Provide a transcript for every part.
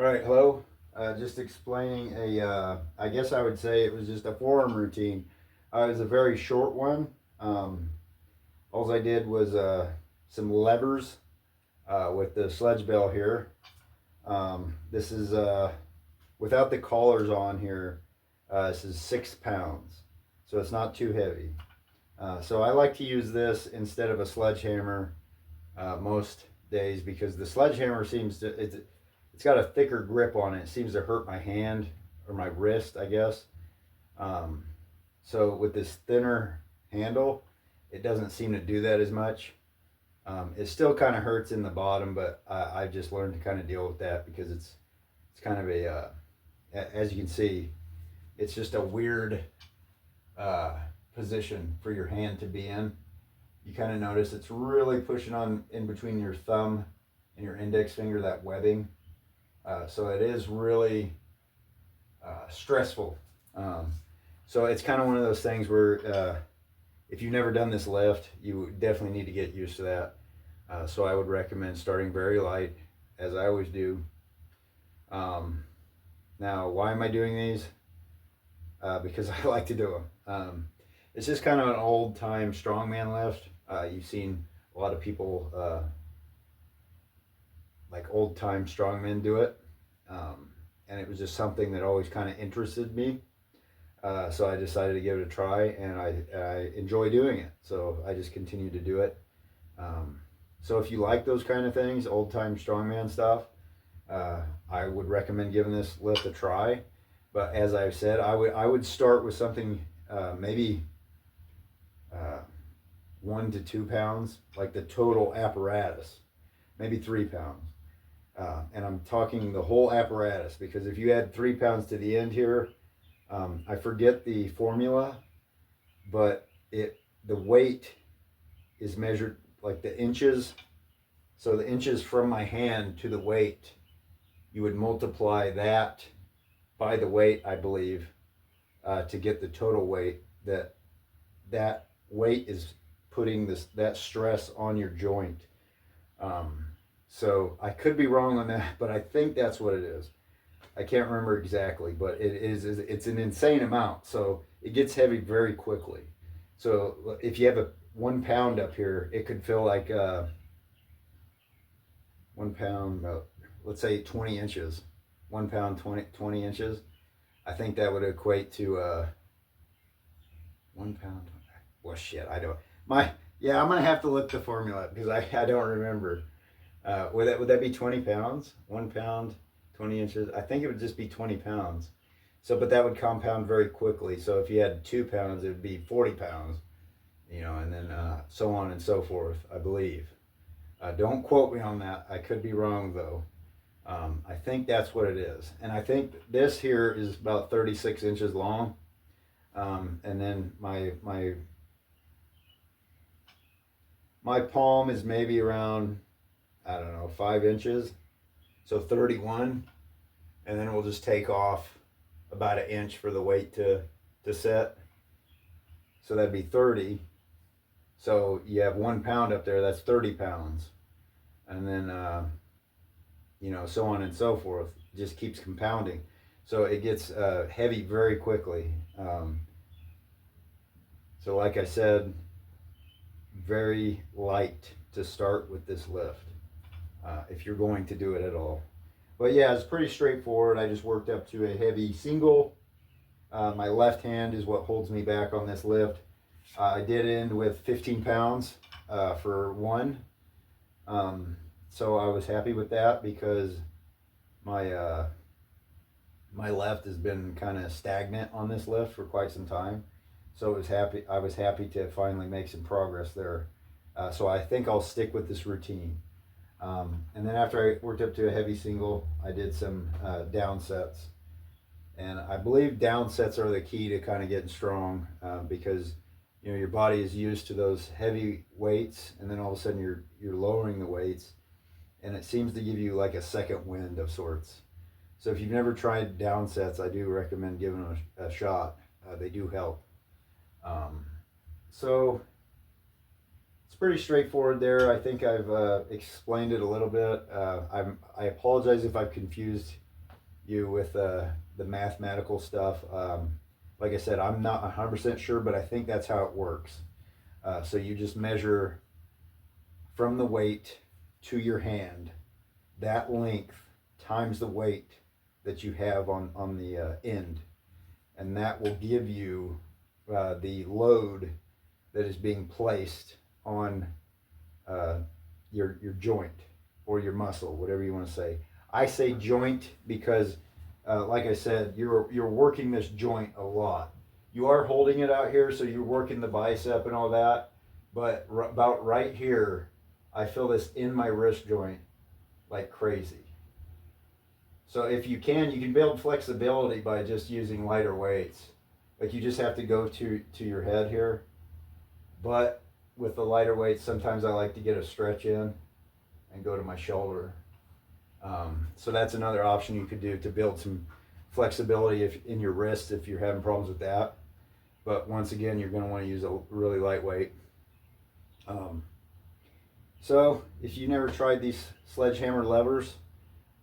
All right, hello. Just explaining I guess I would say it was just a forearm routine. It was a very short one. All I did was some levers with the Sledgebell here. This is without the collars on here. This is 6 pounds, so it's not too heavy. So I like to use this instead of a sledgehammer most days because the sledgehammer seems to it's got a thicker grip on it. It seems to hurt my hand or my wrist, I guess. Um, so with this thinner handle, it doesn't seem to do that as much. It still kind of hurts in the bottom, but I've just learned to kind of deal with that because it's kind of as you can see, it's just a weird uh, position for your hand to be in. You kind of notice it's really pushing on in between your thumb and your index finger, that webbing. So it is really stressful. So it's kind of one of those things where if you've never done this lift, you definitely need to get used to that. So I would recommend starting very light, as I always do. Now, why am I doing these? Because I like to do them. It's just kind of an old time strongman lift. You've seen a lot of people like old time strongmen do it. And it was just something that always kind of interested me. So I decided to give it a try, and I enjoy doing it. So I just continue to do it. So if you like those kind of things, old time strongman stuff, I would recommend giving this lift a try. But as I've said, I would start with something maybe 1 to 2 pounds, like the total apparatus, maybe 3 pounds. And I'm talking the whole apparatus because if you add 3 pounds to the end here, I forget the formula, but the weight is measured like the inches. So the inches from my hand to the weight, you would multiply that by the weight, I believe, to get the total weight. That weight is putting that stress on your joint. So I could be wrong on that, but I think that's what it is. I can't remember exactly, but it's an insane amount. So it gets heavy very quickly. So if you have a 1 pound up here, it could feel like 1 pound, let's say 20 inches. 1 pound, 20 inches. I think that would equate to 1 pound. Well, shit, I don't. I'm gonna have to look the formula because I don't remember. Would that be 20 pounds? 1 pound, 20 inches. I think it would just be 20 pounds. So, but that would compound very quickly. So if you had 2 pounds, it would be 40 pounds, and then so on and so forth, I believe. Don't quote me on that. I could be wrong though. I think that's what it is. And I think this here is about 36 inches long. And then my palm is maybe around, I don't know, 5 inches. So 31. And then we'll just take off about an inch for the weight to set. So that'd be 30. So you have 1 pound up there, that's 30 pounds. And then, so on and so forth. It just keeps compounding. So it gets heavy very quickly. So like I said, very light to start with this lift, if you're going to do it at all. But yeah, it's pretty straightforward. I just worked up to a heavy single. My left hand is what holds me back on this lift. I did end with 15 pounds for one. So I was happy with that because my my left has been kind of stagnant on this lift for quite some time. So I was happy to finally make some progress there. So I think I'll stick with this routine. And then after I worked up to a heavy single, I did some down sets. And I believe down sets are the key to kind of getting strong because your body is used to those heavy weights, and then all of a sudden you're lowering the weights, and it seems to give you like a second wind of sorts. So if you've never tried down sets, I do recommend giving them a shot. They do help. So it's pretty straightforward there. I think I've explained it a little bit. I apologize if I've confused you with the mathematical stuff. Like I said, I'm not 100% sure, but I think that's how it works. So you just measure from the weight to your hand, that length times the weight that you have on the end, and that will give you the load that is being placed on your joint or your muscle, whatever you want to say. I say joint because, like I said, you're working this joint a lot. You are holding it out here, so you're working the bicep and all that. But about right here, I feel this in my wrist joint like crazy. So if you can build flexibility by just using lighter weights. Like you just have to go to your head here. But with the lighter weights, sometimes I like to get a stretch in and go to my shoulder. So that's another option you could do to build some flexibility in your wrist if you're having problems with that. But once again, you're going to want to use a really lightweight. So if you never tried these Sledgehammer levers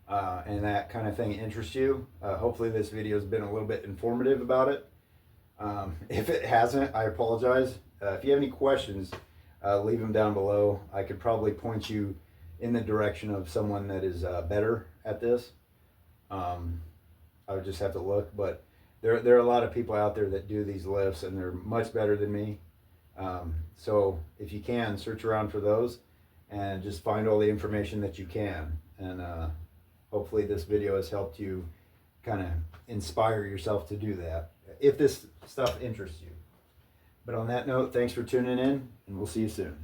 and that kind of thing interests you, hopefully this video has been a little bit informative about it. If it hasn't, I apologize. If you have any questions, leave them down below. I could probably point you in the direction of someone that is better at this. I would just have to look, but there are a lot of people out there that do these lifts and they're much better than me. So if you can, search around for those and just find all the information that you can. And hopefully this video has helped you kind of inspire yourself to do that, if this stuff interests you. But on that note, thanks for tuning in, and we'll see you soon.